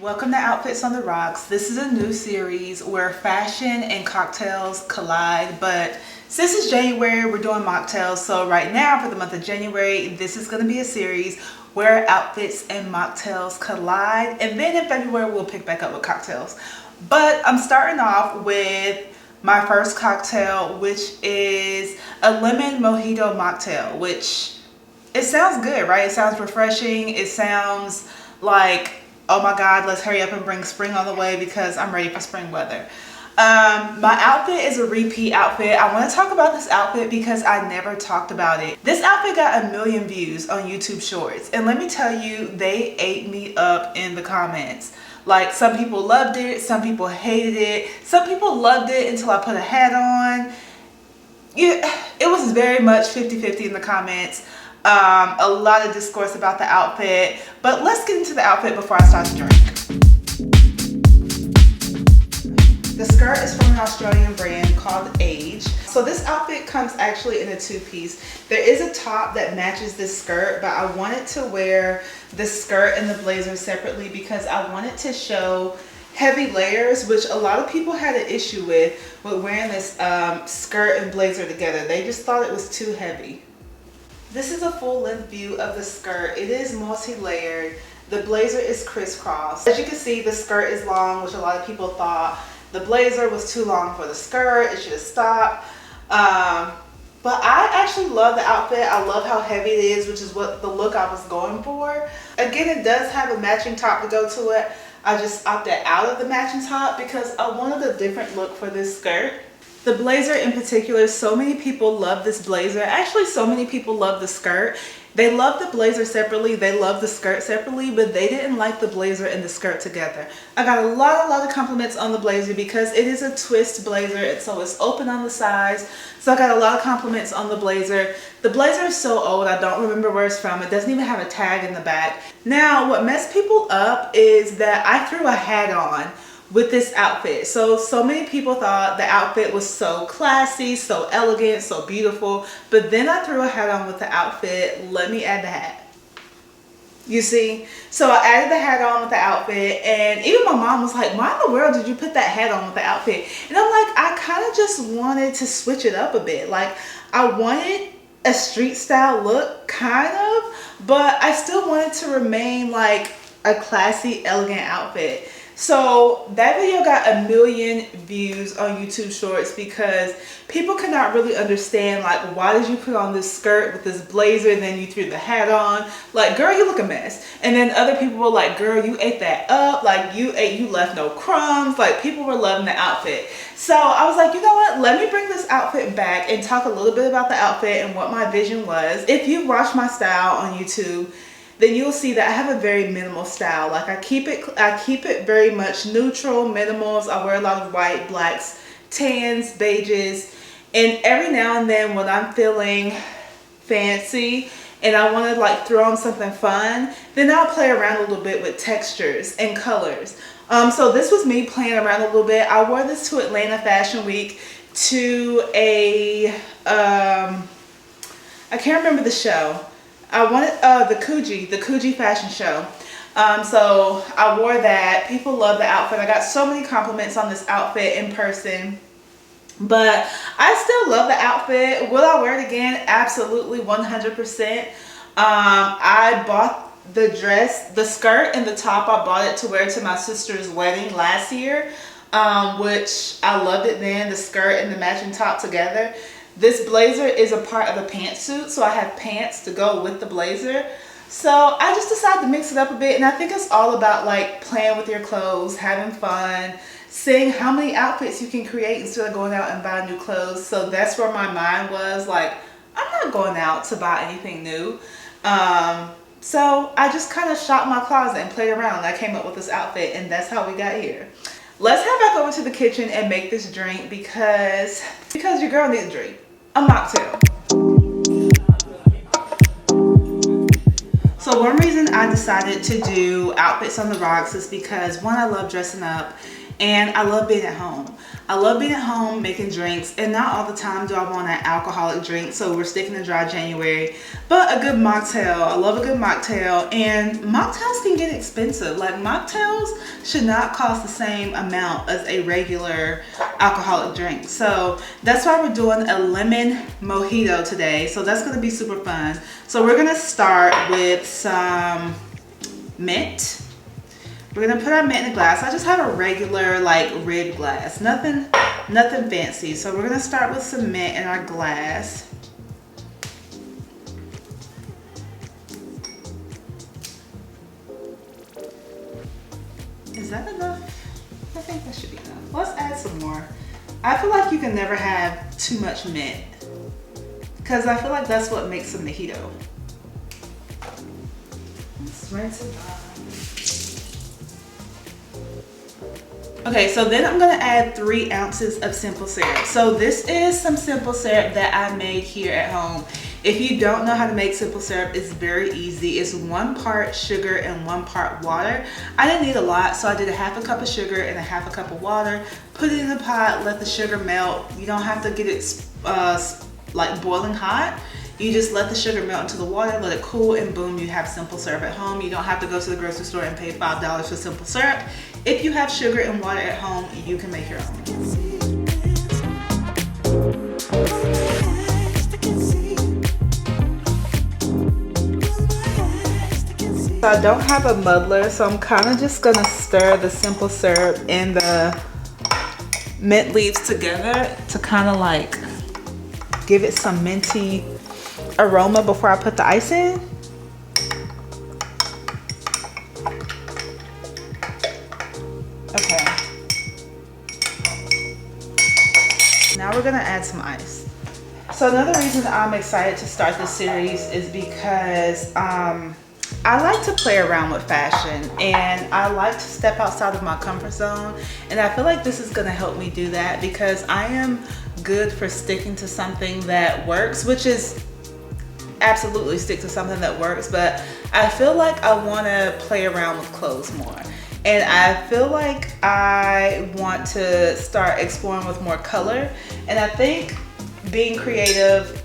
Welcome to Outfits on the Rocks. This is a new series where fashion and cocktails collide, but since it's January, we're doing mocktails. So right now for the month of January, this is going to be a series where outfits and mocktails collide. And then in February, we'll pick back up with cocktails. But I'm starting off with my first cocktail, which is a Lemon Mojito Mocktail, which it sounds good, right? It sounds refreshing. It sounds like, oh my God, let's hurry up and bring spring on the way because I'm ready for spring weather. My outfit is a repeat outfit. I want to talk about this outfit because I never talked about it. This outfit got 1 million views on YouTube Shorts. And let me tell you, they ate me up in the comments. Like, some people loved it, some people hated it, some people loved it until I put a hat on. It was very much 50-50 in the comments. A lot of discourse about the outfit, but let's get into the outfit before I start to drink. The skirt is from an Australian brand called Age. So this outfit comes actually in a two-piece. There is a top that matches this skirt, but I wanted to wear the skirt and the blazer separately because I wanted to show heavy layers, which a lot of people had an issue with wearing this skirt and blazer together. They just thought it was too heavy. This is a full-length view of the skirt. It is multi-layered. The blazer is crisscross. As you can see, the skirt is long, which a lot of people thought the blazer was too long for the skirt. It should have stopped. But I actually love the outfit. I love how heavy it is, which is what the look I was going for. Again, it does have a matching top to go to it. I just opted out of the matching top because I wanted a different look for this skirt. The blazer in particular, so many people love this blazer. Actually, so many people love the skirt. They love the blazer separately, they love the skirt separately, but they didn't like the blazer and the skirt together. I got a lot of compliments on the blazer because it is a twist blazer, so it's open on the sides. So I got a lot of compliments on the blazer. The blazer is so old, I don't remember where it's from. It doesn't even have a tag in the back. Now, what messed people up is that I threw a hat on with this outfit. So many people thought the outfit was so classy, so elegant, so beautiful, but then I threw a hat on with the outfit. Let me add the hat. You see? So I added the hat on with the outfit, and even my mom was like, why in the world did you put that hat on with the outfit? And I'm like, I kind of just wanted to switch it up a bit. Like, I wanted a street style look, kind of, but I still wanted to remain like a classy, elegant outfit. So that video got 1 million views on YouTube Shorts because people could not really understand, like, why did you put on this skirt with this blazer and then you threw the hat on? Like, girl, you look a mess. And then other people were like, girl, you ate that up. Like, you left no crumbs. Like, people were loving the outfit. So I was like, you know what? Let me bring this outfit back and talk a little bit about the outfit and what my vision was. If you've watched my style on YouTube, then you'll see that I have a very minimal style. Like, I keep it very much neutral, minimals. I wear a lot of white, blacks, tans, beiges, and every now and then when I'm feeling fancy and I want to like throw on something fun, then I'll play around a little bit with textures and colors. So this was me playing around a little bit. I wore this to Atlanta Fashion Week to a I can't remember the show. I wanted the Coogee fashion show. So I wore that. People love the outfit. I got so many compliments on this outfit in person. But I still love the outfit. Will I wear it again? Absolutely, 100%. I bought the dress, the skirt and the top. I bought it to wear to my sister's wedding last year, which I loved it then, the skirt and the matching top together. This blazer is a part of the pantsuit, so I have pants to go with the blazer. So I just decided to mix it up a bit, and I think it's all about like playing with your clothes, having fun, seeing how many outfits you can create instead of going out and buying new clothes. So that's where my mind was, like, I'm not going out to buy anything new. So I just kind of shopped my closet and played around, and I came up with this outfit, and that's how we got here. Let's head back over to the kitchen and make this drink because your girl needs a drink. A mocktail. So one reason I decided to do outfits on the rocks is because, one, I love dressing up, and I love being at home. I love being at home making drinks, and not all the time do I want an alcoholic drink, so we're sticking to dry January, but a good mocktail. I love a good mocktail, and mocktails can get expensive. Like, mocktails should not cost the same amount as a regular alcoholic drink. So that's why we're doing a lemon mojito today. So that's gonna be super fun. So we're gonna start with some mint. We're gonna put our mint in a glass. I just have a regular like red glass, nothing fancy. So we're gonna start with some mint in our glass. Is that enough? I think that should be enough. Let's add some more. I feel like you can never have too much mint, because I feel like that's what makes a mojito. Let's rinse it off. Okay, so then I'm gonna add 3 ounces of simple syrup. So this is some simple syrup that I made here at home. If you don't know how to make simple syrup, it's very easy. It's 1 part sugar and 1 part water. I didn't need a lot, so I did a half a cup of sugar and a half a cup of water. Put it in the pot, let the sugar melt. You don't have to get it like boiling hot. You just let the sugar melt into the water, let it cool, and boom, you have simple syrup at home. You don't have to go to the grocery store and pay $5 for simple syrup. If you have sugar and water at home, you can make your own. So I don't have a muddler, so I'm kind of just gonna stir the simple syrup and the mint leaves together to kind of like give it some minty aroma before I put the ice in. Okay. Now we're gonna add some ice. So another reason I'm excited to start this series is because I like to play around with fashion, and I like to step outside of my comfort zone, and I feel like this is gonna help me do that, because I am good for sticking to something that works, which is absolutely stick to something that works, but I feel like I want to play around with clothes more, and I feel like I want to start exploring with more color. And I think being creative,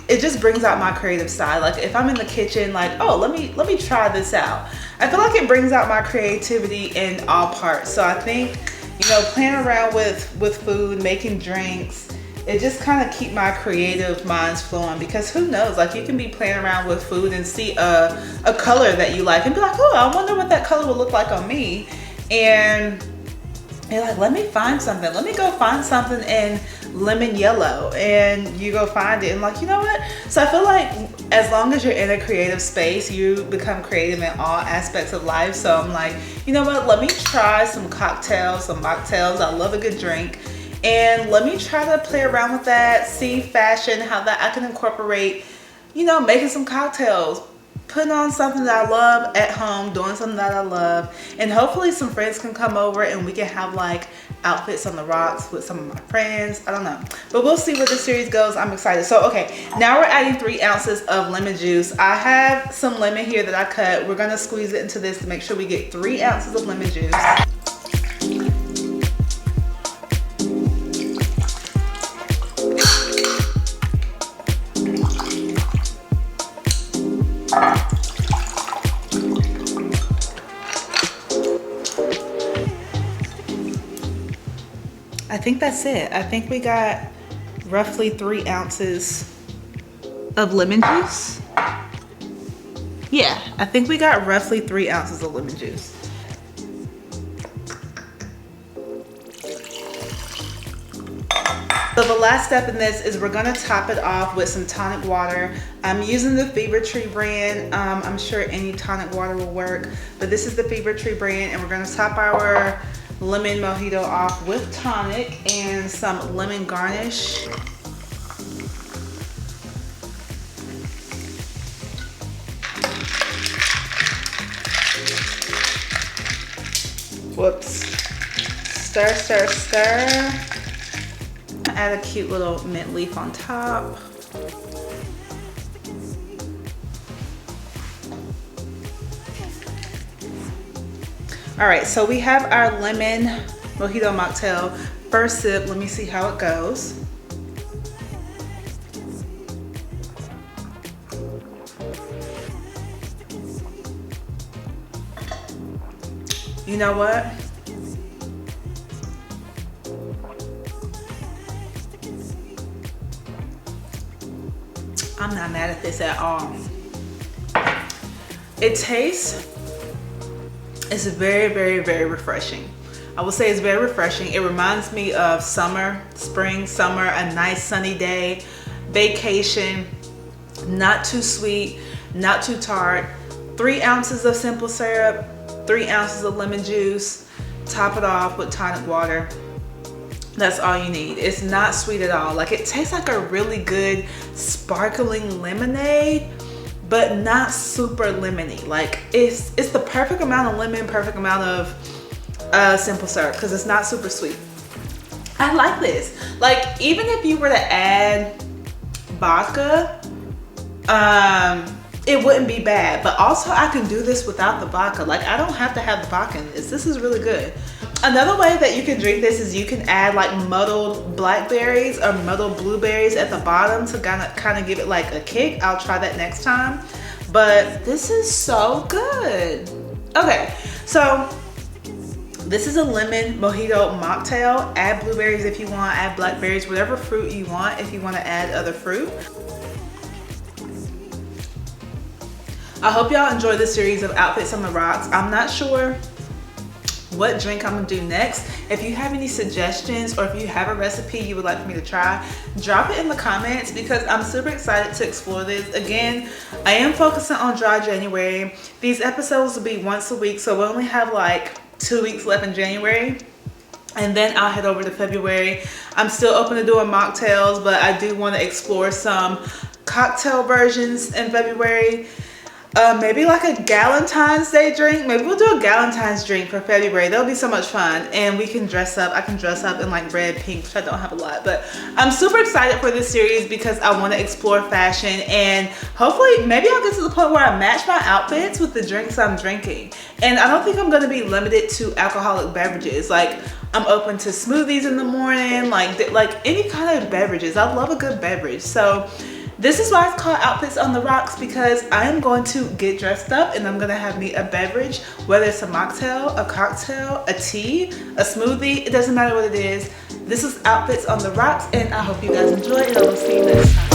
it just brings out my creative side. Like if I'm in the kitchen, like, oh, let me try this out, I feel like it brings out my creativity in all parts. So I think, you know, playing around with food, making drinks, it just kind of keep my creative minds flowing, because who knows, like you can be playing around with food and see a color that you like and be like, oh, I wonder what that color would look like on me. And you're like, let me find something. Let me go find something in lemon yellow, and you go find it and like, you know what? So I feel like as long as you're in a creative space, you become creative in all aspects of life. So I'm like, you know what? Let me try some cocktails, some mocktails. I love a good drink. And let me try to play around with that, see fashion, how that I can incorporate, you know, making some cocktails, putting on something that I love at home, doing something that I love, and hopefully some friends can come over and we can have like outfits on the rocks with some of my friends. I don't know, but we'll see where this series goes. I'm excited. So okay, now we're adding 3 ounces of lemon juice. I have some lemon here that I cut. We're gonna squeeze it into this to make sure we get 3 ounces of lemon juice. I think that's it. I think we got roughly 3 ounces of lemon juice. Yeah, I think we got roughly 3 ounces of lemon juice. So the last step in this is we're gonna top it off with some tonic water. I'm using the Fever Tree brand. I'm sure any tonic water will work, but this is the Fever Tree brand, and we're gonna top our lemon mojito off with tonic and some lemon garnish. Whoops. Stir, stir, stir. Add a cute little mint leaf on top. All right, so we have our lemon Mojito Mocktail. First sip, let me see how it goes. You know what? I'm not mad at this at all. It tastes, it's very, very, very refreshing. I would say it's very refreshing. It reminds me of summer, spring, summer, a nice sunny day, vacation, not too sweet, not too tart. 3 ounces of simple syrup, 3 ounces of lemon juice, top it off with tonic water. That's all you need. It's not sweet at all. Like, it tastes like a really good sparkling lemonade, but not super lemony. Like, it's the perfect amount of lemon, perfect amount of simple syrup, because it's not super sweet. I like this. Like, even if you were to add vodka, it wouldn't be bad. But also, I can do this without the vodka. Like, I don't have to have the vodka in this. This is really good. Another way that you can drink this is you can add like muddled blackberries or muddled blueberries at the bottom to kind of give it like a kick. I'll try that next time. But this is so good. Okay, so this is a lemon mojito mocktail. Add blueberries if you want, add blackberries, whatever fruit you want if you want to add other fruit. I hope y'all enjoy this series of outfits on the rocks. I'm not sure what drink I'm gonna do next. If you have any suggestions or if you have a recipe you would like for me to try, drop it in the comments, because I'm super excited to explore this. Again, I am focusing on dry January. These episodes will be once a week, so we only have like 2 weeks left in January, and then I'll head over to February. I'm still open to doing mocktails, but I do want to explore some cocktail versions in February. Maybe like a Galentine's Day drink. Maybe we'll do a Galentine's drink for February. That'll be so much fun. And we can dress up. I can dress up in like red, pink, which I don't have a lot. But I'm super excited for this series because I want to explore fashion. And hopefully, maybe I'll get to the point where I match my outfits with the drinks I'm drinking. And I don't think I'm going to be limited to alcoholic beverages. Like, I'm open to smoothies in the morning. Like any kind of beverages. I love a good beverage. So this is why it's called Outfits on the Rocks, because I am going to get dressed up and I'm gonna have me a beverage, whether it's a mocktail, a cocktail, a tea, a smoothie, it doesn't matter what it is. This is Outfits on the Rocks, and I hope you guys enjoy it. I will see you next time.